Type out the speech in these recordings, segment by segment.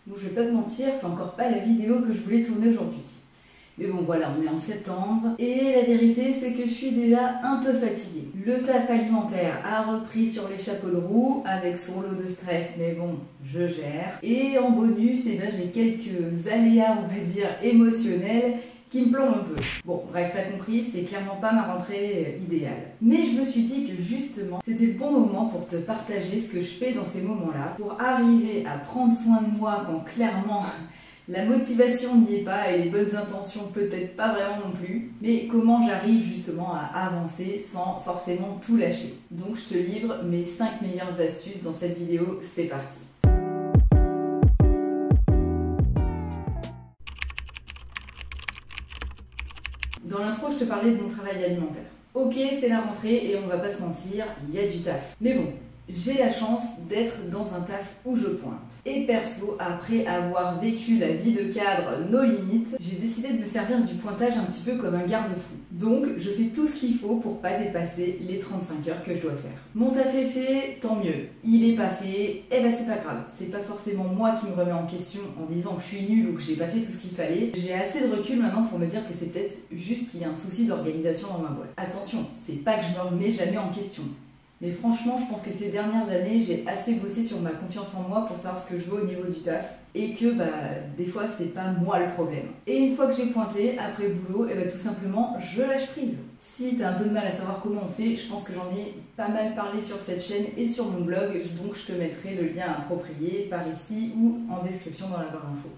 Bon, je vais pas te mentir, c'est encore pas la vidéo que je voulais tourner aujourd'hui. Mais bon voilà, on est en septembre et la vérité c'est que je suis déjà un peu fatiguée. Le taf alimentaire a repris sur les chapeaux de roue avec son lot de stress, mais bon, je gère. Et en bonus, eh ben, j'ai quelques aléas, on va dire, émotionnels qui me plombent un peu. Bon, bref, t'as compris, c'est clairement pas ma rentrée idéale. Mais je me suis dit que justement, c'était le bon moment pour te partager ce que je fais dans ces moments-là, pour arriver à prendre soin de moi quand clairement la motivation n'y est pas et les bonnes intentions peut-être pas vraiment non plus, mais comment j'arrive justement à avancer sans forcément tout lâcher. Donc je te livre mes 5 meilleures astuces dans cette vidéo, c'est parti. Dans l'intro, je te parlais de mon travail alimentaire. Ok, c'est la rentrée et on va pas se mentir, il y a du taf. Mais bon, j'ai la chance d'être dans un taf où je pointe. Et perso, après avoir vécu la vie de cadre no limites, j'ai décidé de me servir du pointage un petit peu comme un garde-fou. Donc, je fais tout ce qu'il faut pour pas dépasser les 35 heures que je dois faire. Mon taf est fait, tant mieux. Il est pas fait, eh ben c'est pas grave. C'est pas forcément moi qui me remets en question en disant que je suis nulle ou que j'ai pas fait tout ce qu'il fallait. J'ai assez de recul maintenant pour me dire que c'est peut-être juste qu'il y a un souci d'organisation dans ma boîte. Attention, c'est pas que je me remets jamais en question. Mais franchement, je pense que ces dernières années, j'ai assez bossé sur ma confiance en moi pour savoir ce que je veux au niveau du taf. Et que des fois, c'est pas moi le problème. Et une fois que j'ai pointé, après boulot, tout simplement, je lâche prise. Si t'as un peu de mal à savoir comment on fait, je pense que j'en ai pas mal parlé sur cette chaîne et sur mon blog. Donc je te mettrai le lien approprié par ici ou en description dans la barre d'infos.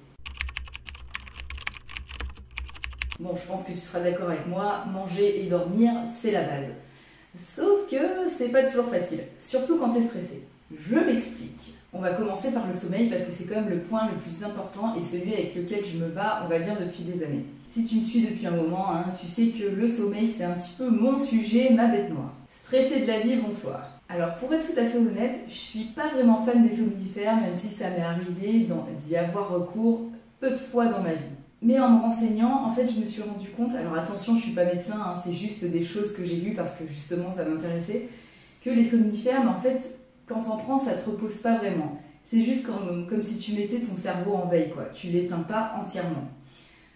Bon, je pense que tu seras d'accord avec moi, manger et dormir, c'est la base. Sauf que c'est pas toujours facile, surtout quand t'es stressé. Je m'explique. On va commencer par le sommeil parce que c'est quand même le point le plus important et celui avec lequel je me bats, on va dire, depuis des années. Si tu me suis depuis un moment, tu sais que le sommeil c'est un petit peu mon sujet, ma bête noire. Stressé de la vie, bonsoir. Alors pour être tout à fait honnête, je suis pas vraiment fan des somnifères, même si ça m'est arrivé d'y avoir recours peu de fois dans ma vie. Mais en me renseignant, en fait, je me suis rendu compte, alors attention, je suis pas médecin, c'est juste des choses que j'ai lues parce que justement ça m'intéressait, que les somnifères, mais en fait, quand t'en prends, ça te repose pas vraiment. C'est juste comme si tu mettais ton cerveau en veille, quoi. Tu l'éteins pas entièrement.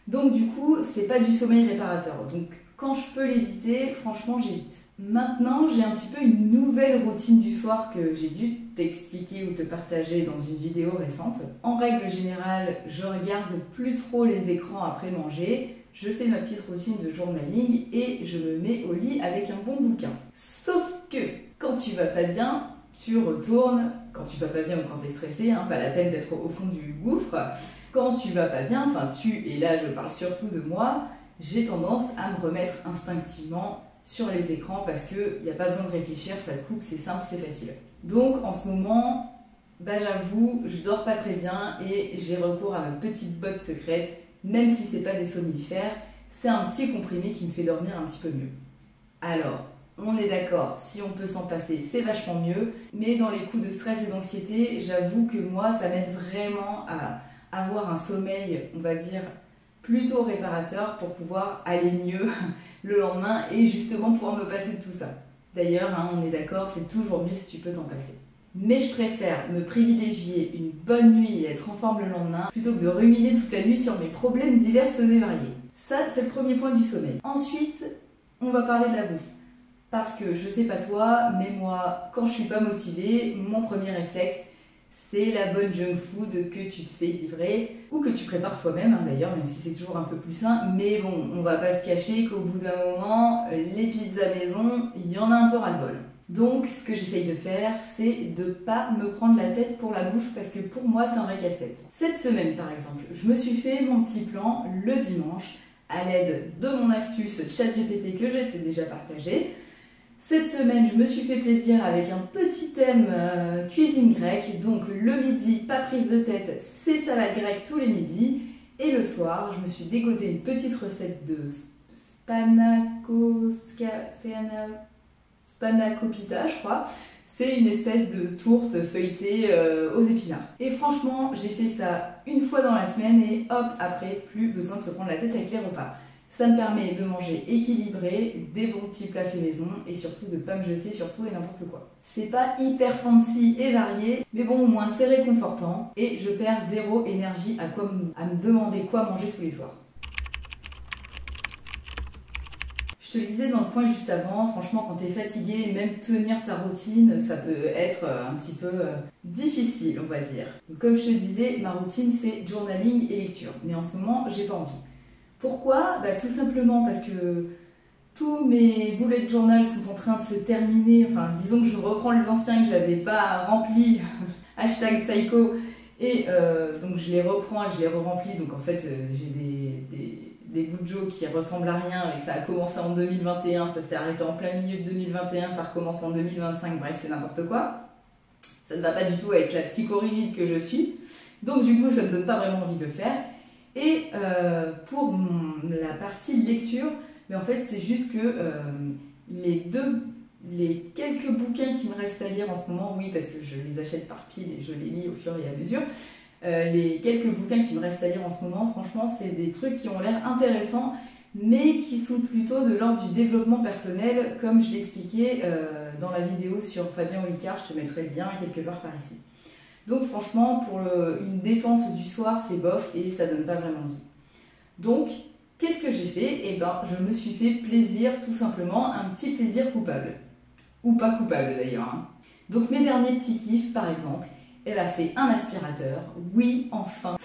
Donc du coup, c'est pas du sommeil réparateur. Donc quand je peux l'éviter, franchement, j'évite. Maintenant, j'ai un petit peu une nouvelle routine du soir que j'ai dû t'expliquer ou te partager dans une vidéo récente. En règle générale, je regarde plus trop les écrans après manger, je fais ma petite routine de journaling et je me mets au lit avec un bon bouquin. Sauf que quand tu vas pas bien, tu retournes, quand tu vas pas bien ou quand tu es stressé, pas la peine d'être au fond du gouffre, quand tu vas pas bien, et là je parle surtout de moi, j'ai tendance à me remettre instinctivement sur les écrans parce qu'il n'y a pas besoin de réfléchir, ça te coupe, c'est simple, c'est facile. Donc en ce moment, j'avoue, je dors pas très bien et j'ai recours à ma petite botte secrète, même si c'est pas des somnifères, c'est un petit comprimé qui me fait dormir un petit peu mieux. Alors, on est d'accord, si on peut s'en passer, c'est vachement mieux, mais dans les coups de stress et d'anxiété, j'avoue que moi, ça m'aide vraiment à avoir un sommeil, on va dire, plutôt réparateur pour pouvoir aller mieux le lendemain et justement pouvoir me passer de tout ça. D'ailleurs, on est d'accord, c'est toujours mieux si tu peux t'en passer. Mais je préfère me privilégier une bonne nuit et être en forme le lendemain plutôt que de ruminer toute la nuit sur mes problèmes divers et variés. Ça, c'est le premier point du sommeil. Ensuite, on va parler de la bouffe. Parce que je sais pas toi, mais moi, quand je suis pas motivée, mon premier réflexe, c'est la bonne junk food que tu te fais livrer ou que tu prépares toi-même d'ailleurs, même si c'est toujours un peu plus sain. Mais bon, on va pas se cacher qu'au bout d'un moment, les pizzas maison, il y en a un peu ras-le-bol. Donc, ce que j'essaye de faire, c'est de pas me prendre la tête pour la bouffe parce que pour moi, c'est un vrai casse-tête. Cette semaine, par exemple, je me suis fait mon petit plan le dimanche à l'aide de mon astuce ChatGPT que j'ai déjà partagée. Cette semaine, je me suis fait plaisir avec un petit thème cuisine grecque. Donc le midi, pas prise de tête, c'est salade grecque tous les midis. Et le soir, je me suis dégoté une petite recette de spanakopita, je crois. C'est une espèce de tourte feuilletée aux épinards. Et franchement, j'ai fait ça une fois dans la semaine et hop, après, plus besoin de se prendre la tête avec les repas. Ça me permet de manger équilibré, des bons petits plats faits maison et surtout de ne pas me jeter sur tout et n'importe quoi. C'est pas hyper fancy et varié, mais bon, au moins c'est réconfortant et je perds zéro énergie à me demander quoi manger tous les soirs. Je te le disais dans le point juste avant, franchement quand tu es fatigué, même tenir ta routine, ça peut être un petit peu difficile, on va dire. Donc, comme je te disais, ma routine c'est journaling et lecture, mais en ce moment j'ai pas envie. Pourquoi? Tout simplement parce que tous mes bullet journal sont en train de se terminer, enfin disons que je reprends les anciens que j'avais pas remplis, hashtag psycho, et donc je les reprends et je les re-remplis, donc en fait j'ai des bouts de joe qui ressemblent à rien et que ça a commencé en 2021, ça s'est arrêté en plein milieu de 2021, ça recommence en 2025, bref c'est n'importe quoi. Ça ne va pas du tout avec la psychorigide que je suis, donc du coup ça ne me donne pas vraiment envie de le faire. Et pour la partie lecture, mais en fait c'est juste que les quelques bouquins qui me restent à lire en ce moment, oui parce que je les achète par pile et je les lis au fur et à mesure, les quelques bouquins qui me restent à lire en ce moment, franchement c'est des trucs qui ont l'air intéressants mais qui sont plutôt de l'ordre du développement personnel comme je l'ai expliqué dans la vidéo sur Fabien Olicard, je te mettrai le lien quelque part par ici. Donc franchement, pour une détente du soir, c'est bof et ça donne pas vraiment envie. Donc, qu'est-ce que j'ai fait? Eh ben, je me suis fait plaisir, tout simplement, un petit plaisir coupable. Ou pas coupable d'ailleurs. Hein. Donc mes derniers petits kiffs, par exemple, eh ben, c'est un aspirateur. Oui, enfin.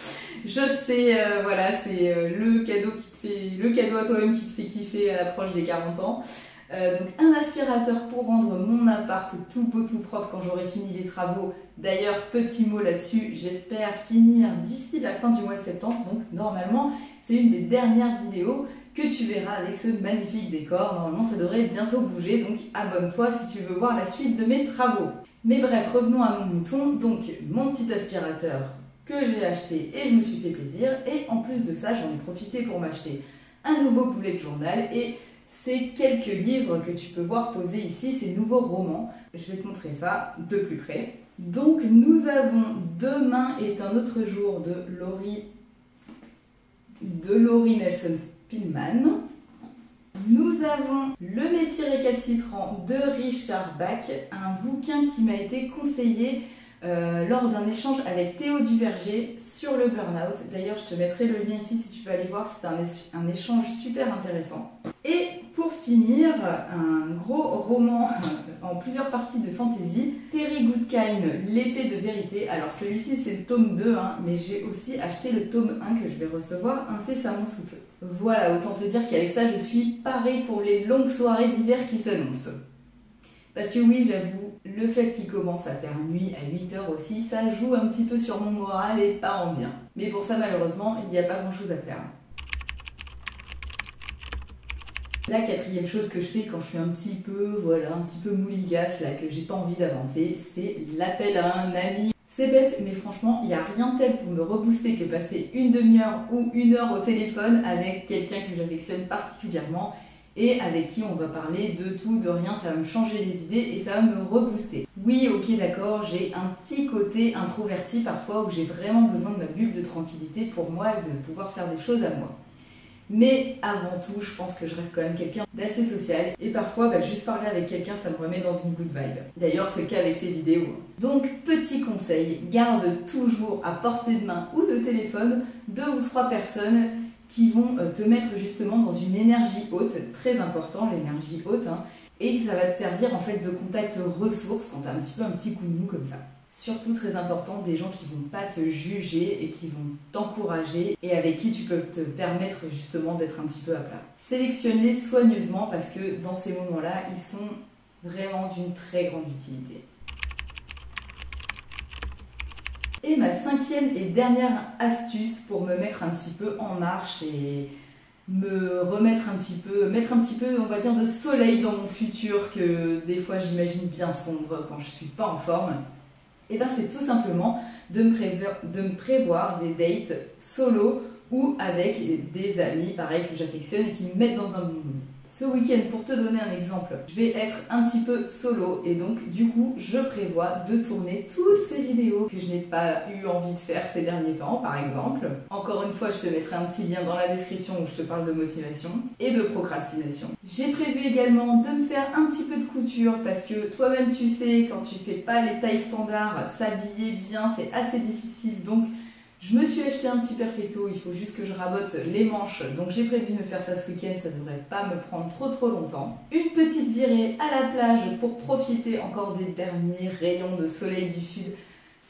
Je sais, voilà, c'est le cadeau à toi-même qui te fait kiffer à l'approche des 40 ans. Donc un aspirateur pour rendre mon appart tout beau, tout propre quand j'aurai fini les travaux. D'ailleurs, petit mot là-dessus, j'espère finir d'ici la fin du mois de septembre. Donc normalement, c'est une des dernières vidéos que tu verras avec ce magnifique décor. Normalement, ça devrait bientôt bouger, donc abonne-toi si tu veux voir la suite de mes travaux. Mais bref, revenons à mon mouton. Donc mon petit aspirateur que j'ai acheté et je me suis fait plaisir. Et en plus de ça, j'en ai profité pour m'acheter un nouveau bullet journal et ces quelques livres que tu peux voir posés ici, ces nouveaux romans. Je vais te montrer ça de plus près. Donc nous avons Demain est un autre jour de Laurie Nelson Spillman. Nous avons Le Messie récalcitrant de Richard Bach, un bouquin qui m'a été conseillé lors d'un échange avec Théo Duverger sur le burn-out. D'ailleurs, je te mettrai le lien ici si tu veux aller voir, c'est un échange super intéressant. Et pour finir, un gros roman en plusieurs parties de fantasy, Terry Goodkind, L'épée de vérité. Alors celui-ci c'est le tome 2, hein, mais j'ai aussi acheté le tome 1 que je vais recevoir incessamment sous peu. Voilà, autant te dire qu'avec ça je suis parée pour les longues soirées d'hiver qui s'annoncent. Parce que oui, j'avoue, le fait qu'il commence à faire nuit à 8h aussi, ça joue un petit peu sur mon moral et pas en bien. Mais pour ça, malheureusement, il n'y a pas grand chose à faire. La quatrième chose que je fais quand je suis un petit peu mouligasse, là, que j'ai pas envie d'avancer, c'est l'appel à un ami. C'est bête, mais franchement, il n'y a rien de tel pour me rebooster que passer une demi-heure ou une heure au téléphone avec quelqu'un que j'affectionne particulièrement et avec qui on va parler de tout, de rien, ça va me changer les idées et ça va me rebooster. Oui, ok, d'accord, j'ai un petit côté introverti parfois où j'ai vraiment besoin de ma bulle de tranquillité pour moi, de pouvoir faire des choses à moi. Mais avant tout, je pense que je reste quand même quelqu'un d'assez social et parfois, juste parler avec quelqu'un, ça me remet dans une good vibe. D'ailleurs, c'est le cas avec ces vidéos. Donc, petit conseil, garde toujours à portée de main ou de téléphone 2 ou 3 personnes qui vont te mettre justement dans une énergie haute, très important l'énergie haute, hein, et ça va te servir en fait de contact ressource quand tu as un petit coup de mou comme ça. Surtout très important, des gens qui vont pas te juger et qui vont t'encourager et avec qui tu peux te permettre justement d'être un petit peu à plat. Sélectionne-les soigneusement parce que dans ces moments-là, ils sont vraiment d'une très grande utilité. Et ma cinquième et dernière astuce pour me mettre un petit peu en marche et me remettre mettre un petit peu, on va dire, de soleil dans mon futur que des fois j'imagine bien sombre quand je suis pas en forme, et ben c'est tout simplement de me prévoir des dates solo ou avec des amis pareil que j'affectionne et qui me mettent dans un bon mood. Ce week-end, pour te donner un exemple, je vais être un petit peu solo et donc du coup je prévois de tourner toutes ces vidéos que je n'ai pas eu envie de faire ces derniers temps par exemple. Encore une fois, je te mettrai un petit lien dans la description où je te parle de motivation et de procrastination. J'ai prévu également de me faire un petit peu de couture parce que toi-même tu sais, quand tu fais pas les tailles standards, s'habiller bien c'est assez difficile, donc je me suis acheté un petit perfecto, il faut juste que je rabote les manches, donc j'ai prévu de me faire ça ce week-end, ça devrait pas me prendre trop longtemps. Une petite virée à la plage pour profiter encore des derniers rayons de soleil du sud.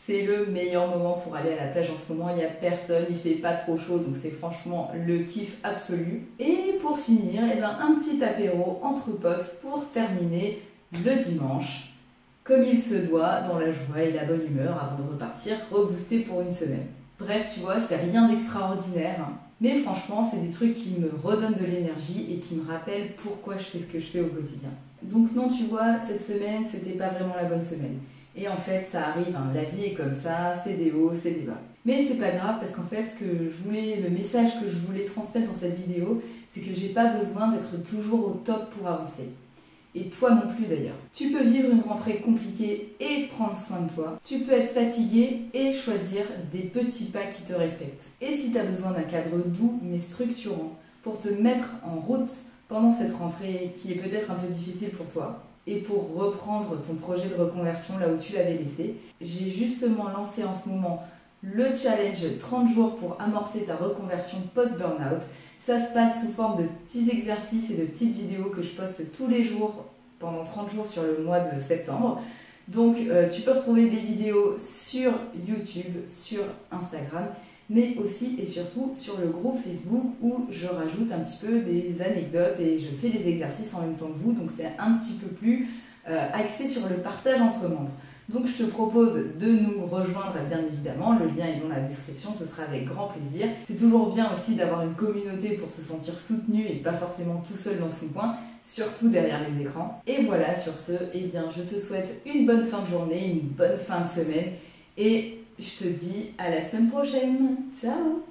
C'est le meilleur moment pour aller à la plage en ce moment, il n'y a personne, il fait pas trop chaud, donc c'est franchement le kiff absolu. Et pour finir, eh ben, un petit apéro entre potes pour terminer le dimanche, comme il se doit, dans la joie et la bonne humeur avant de repartir rebooster pour une semaine. Bref, tu vois, c'est rien d'extraordinaire, hein. Mais franchement, c'est des trucs qui me redonnent de l'énergie et qui me rappellent pourquoi je fais ce que je fais au quotidien. Donc non, tu vois, cette semaine, c'était pas vraiment la bonne semaine. Et en fait, ça arrive, hein, la vie est comme ça, c'est des hauts, c'est des bas. Mais c'est pas grave parce qu'en fait, le message que je voulais transmettre dans cette vidéo, c'est que j'ai pas besoin d'être toujours au top pour avancer. Et toi non plus d'ailleurs. Tu peux vivre une rentrée compliquée et prendre soin de toi. Tu peux être fatigué et choisir des petits pas qui te respectent. Et si tu as besoin d'un cadre doux mais structurant pour te mettre en route pendant cette rentrée qui est peut-être un peu difficile pour toi, et pour reprendre ton projet de reconversion là où tu l'avais laissé, j'ai justement lancé en ce moment le challenge 30 jours pour amorcer ta reconversion post-burnout. Ça se passe sous forme de petits exercices et de petites vidéos que je poste tous les jours pendant 30 jours sur le mois de septembre. Donc tu peux retrouver des vidéos sur YouTube, sur Instagram, mais aussi et surtout sur le groupe Facebook où je rajoute un petit peu des anecdotes et je fais les exercices en même temps que vous. Donc c'est un petit peu plus axé sur le partage entre membres. Donc je te propose de nous rejoindre, bien évidemment, le lien est dans la description, ce sera avec grand plaisir. C'est toujours bien aussi d'avoir une communauté pour se sentir soutenu et pas forcément tout seul dans son coin, surtout derrière les écrans. Et voilà, sur ce, eh bien, je te souhaite une bonne fin de journée, une bonne fin de semaine et je te dis à la semaine prochaine. Ciao!